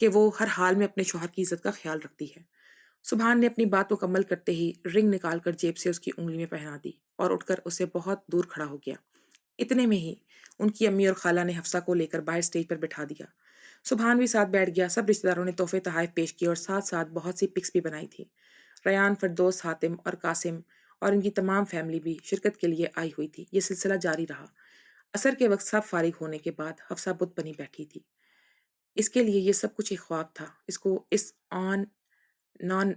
کہ وہ ہر حال میں اپنے شوہر کی عزت کا خیال رکھتی ہے۔ سبحان نے اپنی بات مکمل کرتے ہی رنگ نکال کر جیب سے اس کی انگلی میں پہنا دی اور اٹھ کر اسے بہت دور کھڑا ہو گیا۔ اتنے میں ہی ان کی امی اور خالہ نے حفصہ کو لے کر باہر اسٹیج پر بٹھا دیا۔ سبحان بھی ساتھ بیٹھ گیا۔ سب رشتہ داروں نے تحفے تحائف پیش کیے اور ساتھ ساتھ بہت سی پکس بھی بنائی تھی۔ ریان، فردوس، حاتم اور قاسم اور ان کی تمام فیملی بھی شرکت کے لیے آئی ہوئی تھی۔ یہ سلسلہ جاری رہا۔ عصر کے وقت سب فارغ ہونے کے بعد حفصہ بت بنی بیٹھی تھی۔ اس کے لیے یہ سب کچھ ایک خواب تھا۔ نان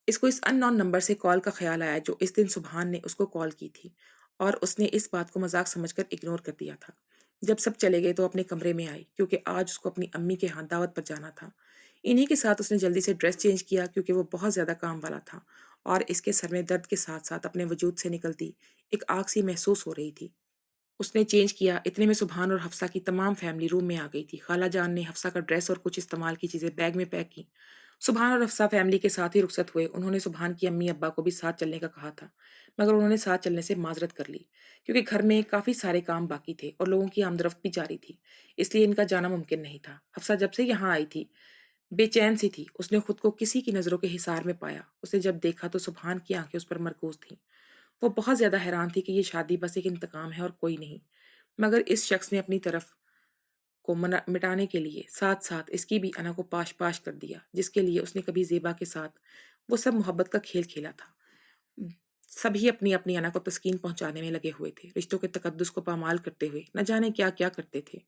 اس کو اس ان نون نمبر سے کال کا خیال آیا جو اس دن سبحان نے اس کو کال کی تھی، اور اس نے اس بات کو مذاق سمجھ کر اگنور کر دیا تھا۔ جب سب چلے گئے تو اپنے کمرے میں آئی کیونکہ آج اس کو اپنی امی کے ہاں دعوت پر جانا تھا۔ انہی کے ساتھ اس نے جلدی سے ڈریس چینج کیا کیونکہ وہ بہت زیادہ کام والا تھا اور اس کے سر میں درد کے ساتھ ساتھ اپنے وجود سے نکلتی ایک آگ سی محسوس ہو رہی تھی۔ اس نے چینج کیا۔ اتنے میں سبحان اور حفصہ کی تمام فیملی روم میں آ گئی تھی۔ خالہ جان نے حفصہ کا ڈریس اور کچھ استعمال کی چیزیں بیگ میں پیک کی۔ سبحان اور حفصہ فیملی کے ساتھ ہی رخصت ہوئے۔ انہوں نے سبحان کی امی ابا کو بھی ساتھ چلنے کا کہا تھا، مگر انہوں نے ساتھ چلنے سے معذرت کر لی کیونکہ گھر میں کافی سارے کام باقی تھے اور لوگوں کی آمد رفت بھی جاری تھی، اس لیے ان کا جانا ممکن نہیں تھا۔ حفصہ جب سے یہاں آئی تھی بے چین سی تھی۔ اس نے خود کو کسی کی نظروں کے حصار میں پایا۔ اسے جب دیکھا تو سبحان کی آنکھیں اس پر مرکوز تھیں۔ وہ بہت زیادہ حیران تھی کہ یہ شادی بس ایک انتقام ہے اور کوئی نہیں، مگر اس شخص نے اپنی طرف کو مٹانے کے لیے ساتھ ساتھ اس کی بھی انا کو پاش پاش کر دیا، جس کے لیے اس نے کبھی زیبا کے ساتھ وہ سب محبت کا کھیل کھیلا تھا۔ سبھی اپنی اپنی انا کو تسکین پہنچانے میں لگے ہوئے تھے، رشتوں کے تقدس کو پامال کرتے ہوئے نہ جانے کیا کیا کرتے تھے۔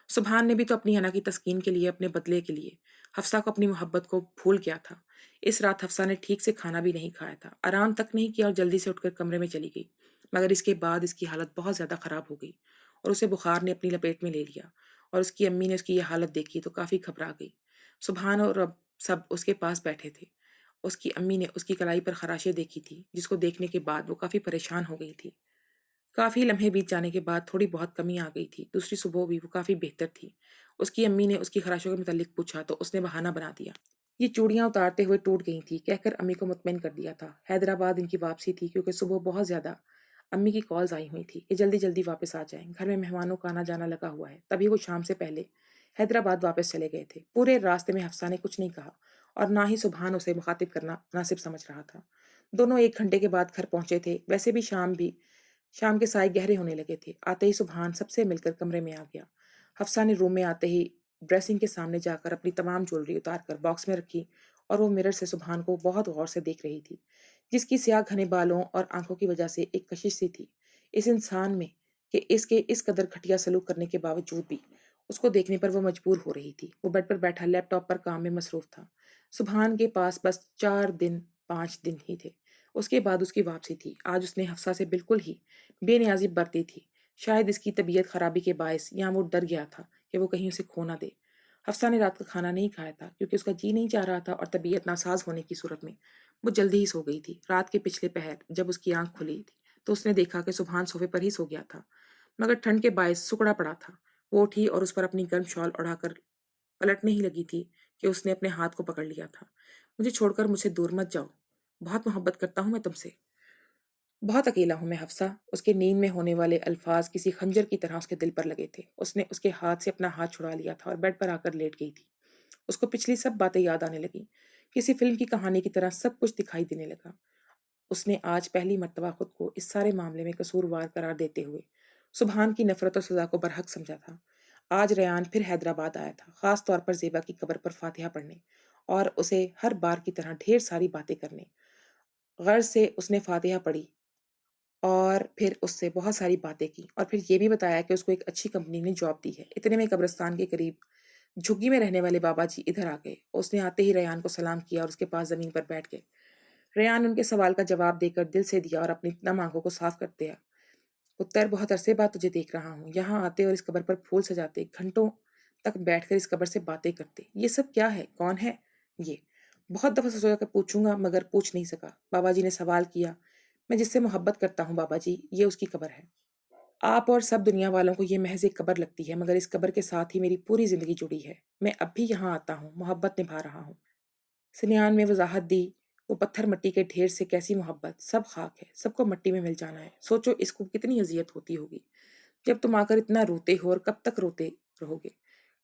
سبحان نے بھی تو اپنی انا کی تسکین کے لیے، اپنے بدلے کے لیے حفصہ کو اپنی محبت کو بھول گیا تھا۔ اس رات حفصہ نے ٹھیک سے کھانا بھی نہیں کھایا تھا، آرام تک نہیں کیا اور جلدی سے اٹھ کر کمرے میں چلی گئی، مگر اس کے بعد اس کی حالت بہت زیادہ خراب ہو گئی اور اسے بخار نے اپنی لپیٹ میں لے لیا، اور اس کی امی نے اس کی یہ حالت دیکھی تو کافی گھبرا گئی۔ سبحان اور اب سب اس کے پاس بیٹھے تھے۔ اس کی امی نے اس کی کلائی پر خراشیں دیکھی تھی، جس کو دیکھنے کے بعد وہ کافی پریشان ہو گئی تھی۔ کافی لمحے بیت جانے کے بعد تھوڑی بہت کمی آ گئی تھی۔ دوسری صبح بھی وہ کافی بہتر تھی۔ اس کی امی نے اس کی خراشوں کے متعلق پوچھا تو اس نے بہانہ بنا دیا۔ یہ چوڑیاں اتارتے ہوئے ٹوٹ گئی تھی کہہ کر امی کو مطمئن کر دیا تھا۔ حیدرآباد ان کی واپسی تھی کیونکہ صبح بہت زیادہ امی کی کالز آئی ہوئی تھی کہ جلدی جلدی واپس آ جائیں، گھر میں مہمانوں کا آنا جانا لگا ہوا ہے۔ تبھی وہ شام سے پہلے حیدرآباد واپس چلے گئے تھے۔ پورے راستے میں حفصہ نے کچھ نہیں کہا اور نہ ہی سبحان اسے مخاطب کرنا مناسب سمجھ رہا تھا۔ دونوں 1 گھنٹے کے بعد گھر پہنچے تھے۔ ویسے بھی شام کے سائے گہرے ہونے لگے تھے۔ آتے ہی سبحان سب سے مل کر کمرے میں آ گیا۔ حفصہ نے روم میں آتے ہی ڈریسنگ کے سامنے جا کر اپنی تمام جویلری اتار کر باکس میں رکھی اور وہ مرر سے سبحان کو بہت غور سے دیکھ رہی تھی، جس کی سیاہ گھنے بالوں اور آنکھوں کی وجہ سے ایک کشش سی تھی اس انسان میں کہ اس کے اس قدر گھٹیا سلوک کرنے کے باوجود بھی اس کو دیکھنے پر وہ مجبور ہو رہی تھی۔ وہ بیڈ پر بیٹھا لیپ ٹاپ پر کام میں مصروف تھا۔ سبحان کے پاس بس 4 دن 5 دن ہی تھے، اس کے بعد اس کی واپسی تھی۔ آج اس نے حفصہ سے بالکل ہی بے نیازی برتی تھی۔ شاید اس کی طبیعت خرابی کے باعث یا وہ ڈر گیا تھا کہ وہ کہیں اسے کھو نہ دے۔ حفصہ نے رات کا کھانا نہیں کھایا تھا کیونکہ اس کا جی نہیں چاہ رہا تھا اور طبیعت ناساز ہونے کی صورت میں وہ جلدی ہی سو گئی تھی۔ رات کے پچھلے پہر جب اس کی آنکھ کھلی تھی تو اس نے دیکھا کہ سبحان صوفے پر ہی سو گیا تھا، مگر ٹھنڈ کے باعث سکڑا پڑا تھا۔ وہ اٹھی اور اس پر اپنی گرم شال اڑا کر پلٹنے ہی لگی تھی کہ اس نے اپنے ہاتھ کو پکڑ لیا تھا۔ مجھے چھوڑ کر مجھ سے دور مت جاؤ، بہت محبت کرتا ہوں میں تم سے، بہت اکیلا ہوں میں حفصہ۔ اس کے نیند میں ہونے والے الفاظ کسی خنجر کی طرح اس کے دل پر لگے تھے۔ اس نے اس کے ہاتھ سے اپنا ہاتھ چھڑا لیا تھا اور بیڈ پر آ کر لیٹ گئی تھی۔ اس کو پچھلی سب باتیں یاد آنے لگیں، کسی فلم کی کہانی کی طرح سب کچھ دکھائی دینے لگا۔ اس نے آج پہلی مرتبہ خود کو اس سارے معاملے میں قصوروار قرار دیتے ہوئے سبحان کی نفرت اور سزا کو برحق سمجھا تھا۔ آج ریان پھر حیدرآباد آیا تھا، خاص طور پر زیبا کی قبر پر فاتحہ پڑھنے اور اسے ہر بار کی طرح ڈھیر ساری باتیں کرنے۔ غرض سے اس نے فاتحہ پڑھی اور پھر اس سے بہت ساری باتیں کی اور پھر یہ بھی بتایا کہ اس کو ایک اچھی کمپنی نے جاب دی ہے۔ اتنے میں قبرستان کے قریب جھگی میں رہنے والے بابا جی ادھر آ گئے۔ اس نے آتے ہی ریان کو سلام کیا اور اس کے پاس زمین پر بیٹھ گئے۔ ریان ان کے سوال کا جواب دے کر دل سے دیا اور اپنی نم آنکھوں کو صاف کر دیا۔ پتر، بہت عرصے بعد تجھے دیکھ رہا ہوں۔ یہاں آتے اور اس قبر پر پھول سجاتے، گھنٹوں تک بیٹھ کر اس قبر سے باتیں کرتے، یہ سب کیا ہے؟ کون ہے یہ؟ بہت دفعہ سوچا کر پوچھوں گا مگر پوچھ نہیں سکا۔ بابا جی نے سوال کیا۔ میں جس سے محبت کرتا ہوں بابا جی، یہ اس کی قبر ہے۔ آپ اور سب دنیا والوں کو یہ محض ایک قبر لگتی ہے، مگر اس قبر کے ساتھ ہی میری پوری زندگی جڑی ہے۔ میں اب بھی یہاں آتا ہوں، محبت نبھا رہا ہوں۔ سنیان میں وضاحت دی۔ وہ پتھر مٹی کے ڈھیر سے کیسی محبت، سب خاک ہے، سب کو مٹی میں مل جانا ہے۔ سوچو اس کو کتنی اذیت ہوتی ہوگی جب تم آ کر اتنا روتے ہو، اور کب تک روتے رہو گے؟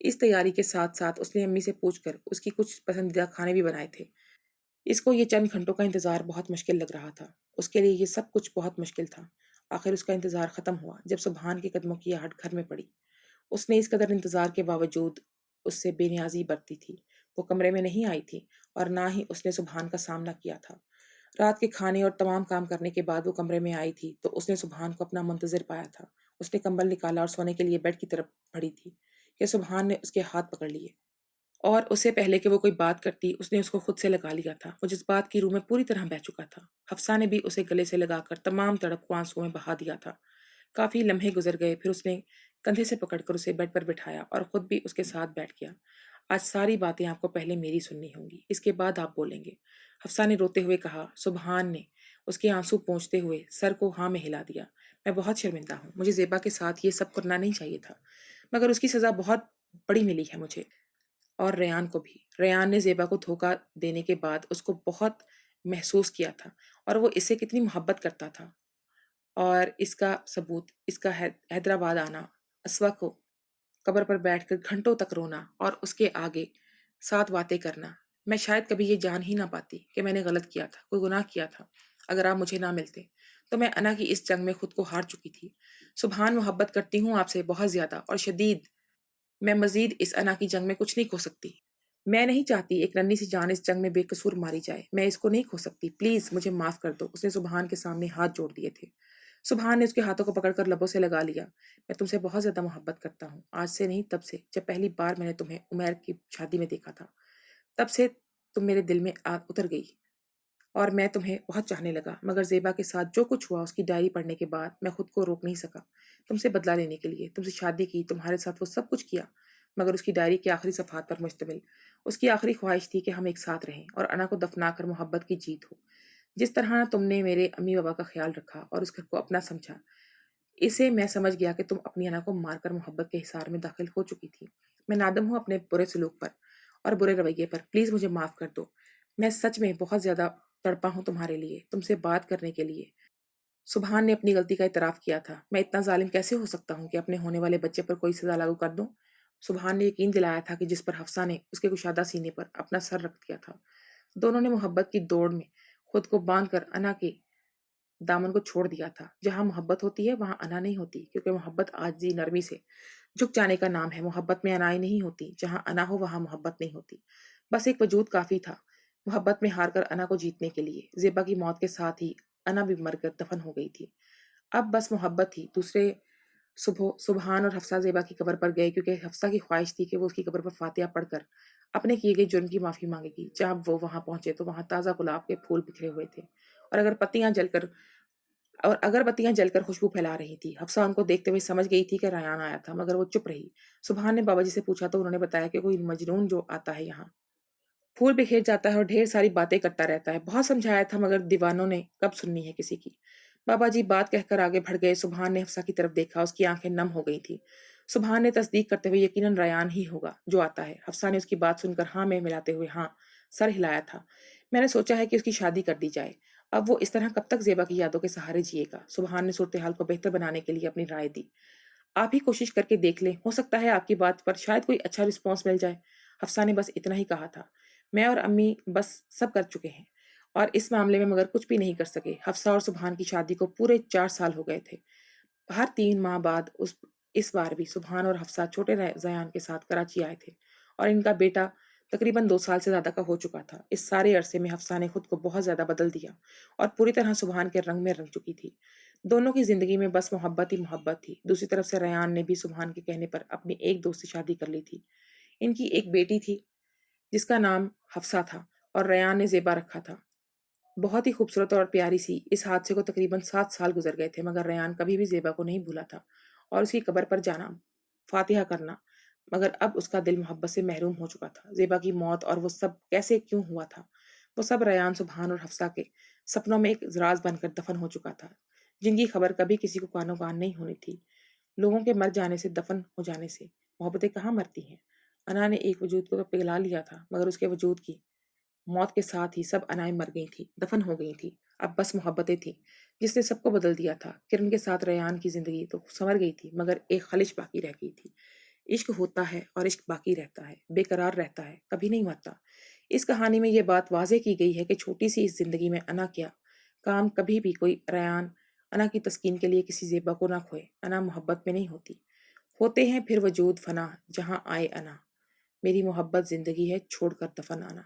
اس تیاری کے ساتھ ساتھ اس نے امی سے پوچھ کر اس کی کچھ پسندیدہ کھانے بھی بنائے تھے۔ اس کو یہ چند گھنٹوں کا انتظار بہت مشکل لگ رہا تھا۔ اس کے لیے یہ سب کچھ بہت مشکل تھا۔ آخر اس کا انتظار ختم ہوا جب سبحان کے قدموں کی آہٹ گھر میں پڑی۔ اس نے اس قدر انتظار کے باوجود اس سے بے نیازی برتی تھی۔ وہ کمرے میں نہیں آئی تھی اور نہ ہی اس نے سبحان کا سامنا کیا تھا۔ رات کے کھانے اور تمام کام کرنے کے بعد وہ کمرے میں آئی تھی تو اس نے سبحان کو اپنا منتظر پایا تھا۔ اس نے کمبل نکالا اور سونے کے لیے بیڈ کی طرف بڑھی تھی کہ سبحان نے اس کے ہاتھ پکڑ لیے اور اس سے پہلے کہ وہ کوئی بات کرتی اس نے اس کو خود سے لگا لیا تھا۔ وہ جذبات کی روح میں پوری طرح بہہ چکا تھا۔ حفصہ نے بھی اسے گلے سے لگا کر تمام تڑپ کو آنسوؤں میں بہا دیا تھا۔ کافی لمحے گزر گئے، پھر اس نے کندھے سے پکڑ کر اسے بیڈ پر بٹھایا اور خود بھی اس کے ساتھ بیٹھ گیا۔ آج ساری باتیں آپ کو پہلے میری سننی ہوں گی، اس کے بعد آپ بولیں گے، حفصہ نے روتے ہوئے کہا۔ سبحان نے اس کے آنسو پونچھتے ہوئے سر کو ہاں میں ہلا دیا۔ میں بہت شرمندہ ہوں، مجھے زیبا کے ساتھ یہ سب کرنا نہیں چاہیے تھا، مگر اس کی سزا بہت بڑی ملی ہے مجھے اور ریان کو بھی۔ ریان نے زیبا کو دھوکہ دینے کے بعد اس کو بہت محسوس کیا تھا اور وہ اس سے کتنی محبت کرتا تھا، اور اس کا ثبوت اس کا حیدرآباد آنا، اسوا کو قبر پر بیٹھ کر گھنٹوں تک رونا اور اس کے آگے ساتھ باتیں کرنا۔ میں شاید کبھی یہ جان ہی نہ پاتی کہ میں نے غلط کیا تھا، کوئی گناہ کیا تھا۔ اگر آپ مجھے نہ ملتے تو میں انا کی اس جنگ میں خود کو ہار چکی تھی۔ سبحان، محبت کرتی ہوں آپ سے بہت زیادہ اور شدید۔ میں مزید اس انا کی جنگ میں کچھ نہیں کھو سکتی۔ میں نہیں چاہتی ایک ننھی سی جان اس جنگ میں بے قصور ماری جائے۔ میں اس کو نہیں کھو سکتی، پلیز مجھے معاف کر دو۔ اس نے سبحان کے سامنے ہاتھ جوڑ دیے تھے۔ سبحان نے اس کے ہاتھوں کو پکڑ کر لبوں سے لگا لیا۔ میں تم سے بہت زیادہ محبت کرتا ہوں، آج سے نہیں تب سے جب پہلی بار میں نے تمہیں عمیر کی شادی میں دیکھا تھا، تب سے تم میرے دل میں اتر گئی اور میں تمہیں بہت چاہنے لگا۔ مگر زیبا کے ساتھ جو کچھ ہوا، اس کی ڈائری پڑھنے کے بعد میں خود کو روک نہیں سکا۔ تم سے بدلہ لینے کے لیے تم سے شادی کی، تمہارے ساتھ وہ سب کچھ کیا، مگر اس کی ڈائری کے آخری صفحات پر مشتمل اس کی آخری خواہش تھی کہ ہم ایک ساتھ رہیں اور انا کو دفنا کر محبت کی جیت ہو۔ جس طرح تم نے میرے امی بابا کا خیال رکھا اور اس گھر کو اپنا سمجھا، اسے میں سمجھ گیا کہ تم اپنی انا کو مار کر محبت کے حصار میں داخل ہو چکی تھی۔ میں نادم ہوں اپنے برے سلوک پر اور برے رویے پر، پلیز مجھے معاف کر دو۔ میں سچ میں بہت زیادہ تڑپا ہوں تمہارے لیے، تم سے بات کرنے کے لیے۔ سبحان نے اپنی غلطی کا اعتراف کیا تھا۔ میں اتنا ظالم کیسے ہو سکتا ہوں کہ اپنے ہونے والے بچے پر کوئی سزا لاگو کر دوں؟ سبحان نے یقین دلایا تھا کہ جس پر حفصہ نے اس کے کشادہ سینے پر اپنا سر رکھ دیا تھا۔ دونوں نے محبت کی دوڑ میں خود کو باندھ کر انا کے دامن کو چھوڑ دیا تھا۔ جہاں محبت ہوتی ہے وہاں انا نہیں ہوتی، کیونکہ محبت عاجزی نرمی سے جھک جانے کا نام ہے۔ محبت میں انائی نہیں ہوتی، جہاں انا ہو وہاں محبت نہیں ہوتی۔ بس ایک وجود کافی تھا محبت میں ہار کر انا کو جیتنے کے لیے۔ زیبا کی موت کے ساتھ ہی انا بھی مر کر دفن ہو گئی تھی۔ اب بس محبت تھی۔ دوسرے صبح سبحان اور حفصہ زیبا کی قبر پر گئے، کیونکہ حفصہ کی خواہش تھی کہ وہ اس کی قبر پر فاتحہ پڑھ کر اپنے کیے گئے جرم کی معافی مانگے گی۔ جب وہ وہاں پہنچے تو وہاں تازہ گلاب کے پھول بکھرے ہوئے تھے اور اگر بتیاں جل کر خوشبو پھیلا رہی تھی۔ حفصہ ان کو دیکھتے ہوئے سمجھ گئی تھی کہ ریان آیا تھا، مگر وہ چپ رہی۔ سبحان نے بابا جی سے پوچھا تو انہوں نے بتایا کہ کوئی مجنون جو آتا ہے یہاں پھول بکھیر جاتا ہے اور ڈھیر ساری باتیں کرتا رہتا ہے۔ بہت سمجھایا تھا مگر دیوانوں نے کب سننی ہے کسی کی۔ بابا جی بات کہہ کر آگے بڑھ گئے۔ سبحان نے حفصہ کی طرف دیکھا، اس کی آنکھیں نم ہو گئی تھی۔ سبحان نے تصدیق کرتے ہوئے یقیناً ریان ہی ہوگا جو آتا ہے۔ حفصہ نے اس کی بات سن کر ہاں میں ملاتے ہوئے ہاں سر ہلایا تھا۔ میں نے سوچا ہے کہ اس کی شادی کر دی جائے، اب وہ اس طرح کب تک زیبا کی یادوں کے سہارے جیے گا؟ سبحان نے صورتحال کو بہتر بنانے کے لیے اپنی رائے دی۔ آپ ہی کوشش کر کے دیکھ لیں، ہو سکتا ہے آپ کی بات پر شاید کوئی اچھا رسپانس مل جائے۔ حفصہ نے بس اتنا ہی کہا تھا۔ میں اور امی بس سب کر چکے ہیں اور اس معاملے میں مگر کچھ بھی نہیں کر سکے۔ حفصہ اور سبحان کی شادی کو پورے 4 سال ہو گئے تھے۔ ہر 3 ماہ بعد اس بار بھی سبحان اور حفصہ چھوٹے زیان کے ساتھ کراچی آئے تھے اور ان کا بیٹا تقریباً 2 سال سے زیادہ کا ہو چکا تھا۔ اس سارے عرصے میں حفصہ نے خود کو بہت زیادہ بدل دیا اور پوری طرح سبحان کے رنگ میں رنگ چکی تھی۔ دونوں کی زندگی میں بس محبت ہی محبت تھی۔ دوسری طرف سے ریان نے بھی سبحان کے کہنے پر اپنی ایک دوست سے شادی کر لی تھی۔ ان کی ایک بیٹی تھی جس کا نام حفصہ تھا اور ریان نے زیبا رکھا تھا۔ بہت ہی خوبصورت اور پیاری سی۔ اس حادثے کو تقریباً 7 سال گزر گئے تھے، مگر ریان کبھی بھی زیبا کو نہیں بھولا تھا اور اس کی قبر پر جانا، فاتحہ کرنا، مگر اب اس کا دل محبت سے محروم ہو چکا تھا۔ زیبا کی موت اور وہ سب کیسے کیوں ہوا تھا، وہ سب ریان، سبحان اور حفصہ کے سپنوں میں ایک راز بن کر دفن ہو چکا تھا، جن کی خبر کبھی کسی کو کانوں کان نہیں ہونی تھی۔ لوگوں کے مر جانے سے، دفن ہو جانے سے محبتیں کہاں مرتی ہیں؟ انا نے ایک وجود کو تو پگھلا لیا تھا، مگر اس کے وجود کی موت کے ساتھ ہی سب انائیں مر گئی تھی، دفن ہو گئی تھی۔ اب بس محبتیں تھیں جس نے سب کو بدل دیا تھا۔ کرن کے ساتھ ریان کی زندگی تو سنور گئی تھی، مگر ایک خلش باقی رہ گئی تھی۔ عشق ہوتا ہے اور عشق باقی رہتا ہے، بے قرار رہتا ہے، کبھی نہیں مرتا۔ اس کہانی میں یہ بات واضح کی گئی ہے کہ چھوٹی سی اس زندگی میں انا کیا کام کبھی بھی کوئی ریان انا کی تسکین کے لیے کسی زیبا کو نہ کھوئے۔ انا محبت میں نہیں ہوتی، ہوتے ہیں پھر وجود فنا جہاں آئے انا۔ میری محبت زندگی ہے چھوڑ کر دفن آنا۔